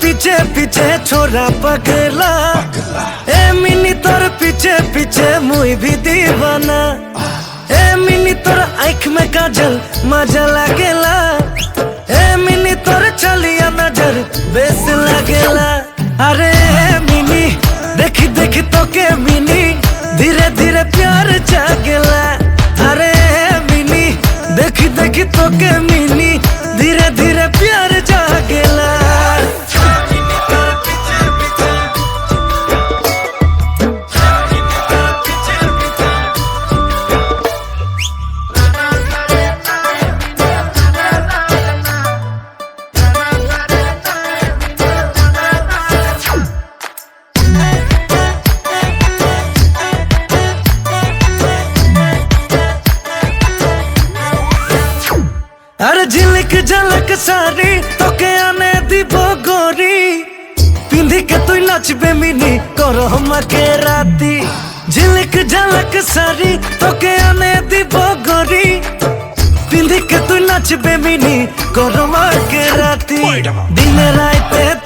पीछे पीछे छोरा पगला ए मिनी तोर पीछे पीछे मुई भी दीवाना ए मिनी तोर आँख में काजल मजा लागेला ए मिनी तोर चलिया नजर बेस लागेला। अरे मिनी देखी देखी तो के मिनी धीरे धीरे प्यार जागेला। अरे मिनी देखी देखी तो के मिनी धीरे धीरे प्यार जागेला। अरे झिलक झलक सारी तो के आने दी गोरी पिंधी के तू नाचबे मिनी करो हम के राती। झिलक झलक सारी तो के आने दी गोरी पिंधी के तू नाचबे मिनी करो हम के राती। दिन रात